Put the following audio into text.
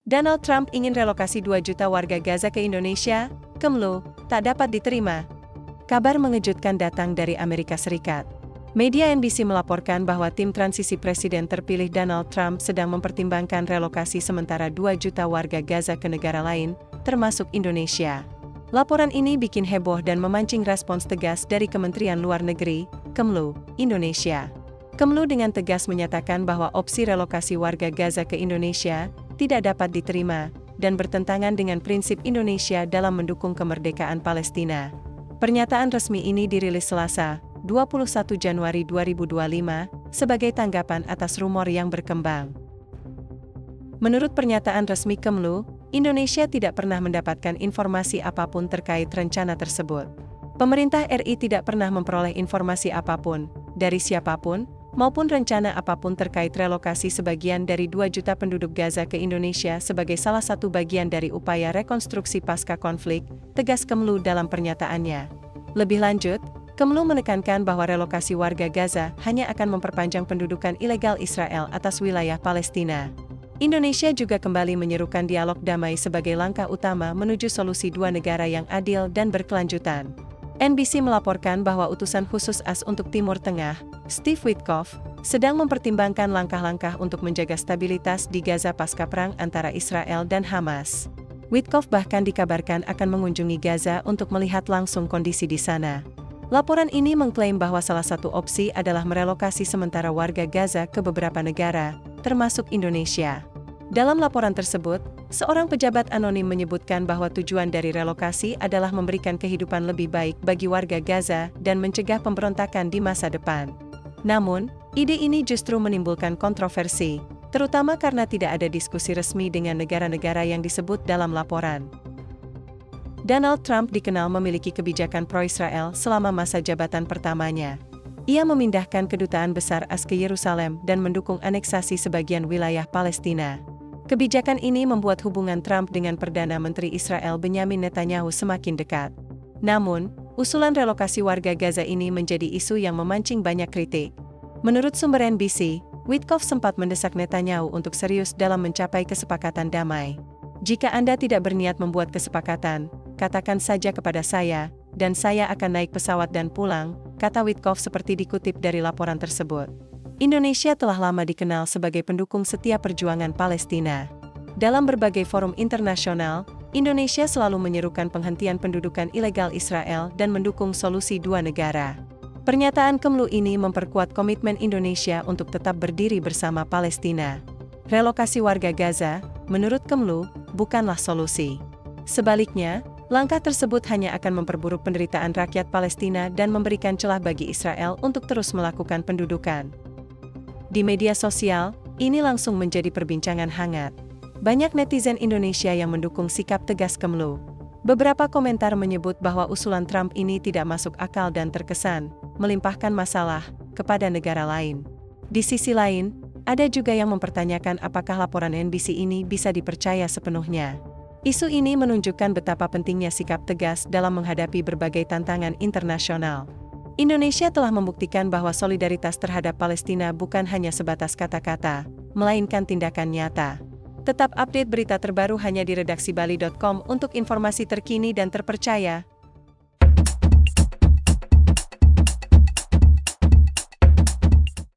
Donald Trump ingin relokasi 2 juta warga Gaza ke Indonesia, Kemlu, tak dapat diterima. Kabar mengejutkan datang dari Amerika Serikat. Media NBC melaporkan bahwa tim transisi Presiden terpilih Donald Trump sedang mempertimbangkan relokasi sementara 2 juta warga Gaza ke negara lain, termasuk Indonesia. Laporan ini bikin heboh dan memancing respons tegas dari Kementerian Luar Negeri, Kemlu, Indonesia. Kemlu dengan tegas menyatakan bahwa opsi relokasi warga Gaza ke Indonesia tidak dapat diterima dan bertentangan dengan prinsip Indonesia dalam mendukung kemerdekaan Palestina. Pernyataan resmi ini dirilis Selasa, 21 Januari 2025, sebagai tanggapan atas rumor yang berkembang. Menurut pernyataan resmi Kemlu, Indonesia tidak pernah mendapatkan informasi apapun terkait rencana tersebut. Pemerintah RI tidak pernah memperoleh informasi apapun, dari siapapun, maupun rencana apapun terkait relokasi sebagian dari 2 juta penduduk Gaza ke Indonesia sebagai salah satu bagian dari upaya rekonstruksi pasca konflik, tegas Kemlu dalam pernyataannya. Lebih lanjut, Kemlu menekankan bahwa relokasi warga Gaza hanya akan memperpanjang pendudukan ilegal Israel atas wilayah Palestina. Indonesia juga kembali menyerukan dialog damai sebagai langkah utama menuju solusi 2 negara yang adil dan berkelanjutan. NBC melaporkan bahwa utusan khusus AS untuk Timur Tengah, Steve Witkoff, sedang mempertimbangkan langkah-langkah untuk menjaga stabilitas di Gaza pasca perang antara Israel dan Hamas. Witkoff bahkan dikabarkan akan mengunjungi Gaza untuk melihat langsung kondisi di sana. Laporan ini mengklaim bahwa salah satu opsi adalah merelokasi sementara warga Gaza ke beberapa negara, termasuk Indonesia. Dalam laporan tersebut, seorang pejabat anonim menyebutkan bahwa tujuan dari relokasi adalah memberikan kehidupan lebih baik bagi warga Gaza dan mencegah pemberontakan di masa depan. Namun, ide ini justru menimbulkan kontroversi, terutama karena tidak ada diskusi resmi dengan negara-negara yang disebut dalam laporan. Donald Trump dikenal memiliki kebijakan pro-Israel selama masa jabatan pertamanya. Ia memindahkan kedutaan besar AS ke Yerusalem dan mendukung aneksasi sebagian wilayah Palestina. Kebijakan ini membuat hubungan Trump dengan Perdana Menteri Israel Benyamin Netanyahu semakin dekat. Namun, usulan relokasi warga Gaza ini menjadi isu yang memancing banyak kritik. Menurut sumber NBC, Witkoff sempat mendesak Netanyahu untuk serius dalam mencapai kesepakatan damai. "Jika Anda tidak berniat membuat kesepakatan, katakan saja kepada saya, dan saya akan naik pesawat dan pulang," kata Witkoff seperti dikutip dari laporan tersebut. Indonesia telah lama dikenal sebagai pendukung setia perjuangan Palestina. Dalam berbagai forum internasional, Indonesia selalu menyerukan penghentian pendudukan ilegal Israel dan mendukung solusi 2 negara. Pernyataan Kemlu ini memperkuat komitmen Indonesia untuk tetap berdiri bersama Palestina. Relokasi warga Gaza, menurut Kemlu, bukanlah solusi. Sebaliknya, langkah tersebut hanya akan memperburuk penderitaan rakyat Palestina dan memberikan celah bagi Israel untuk terus melakukan pendudukan. Di media sosial, ini langsung menjadi perbincangan hangat. Banyak netizen Indonesia yang mendukung sikap tegas Kemlu. Beberapa komentar menyebut bahwa usulan Trump ini tidak masuk akal dan terkesan melimpahkan masalah kepada negara lain. Di sisi lain, ada juga yang mempertanyakan apakah laporan NBC ini bisa dipercaya sepenuhnya. Isu ini menunjukkan betapa pentingnya sikap tegas dalam menghadapi berbagai tantangan internasional. Indonesia telah membuktikan bahwa solidaritas terhadap Palestina bukan hanya sebatas kata-kata, melainkan tindakan nyata. Tetap update berita terbaru hanya di redaksibali.com untuk informasi terkini dan terpercaya.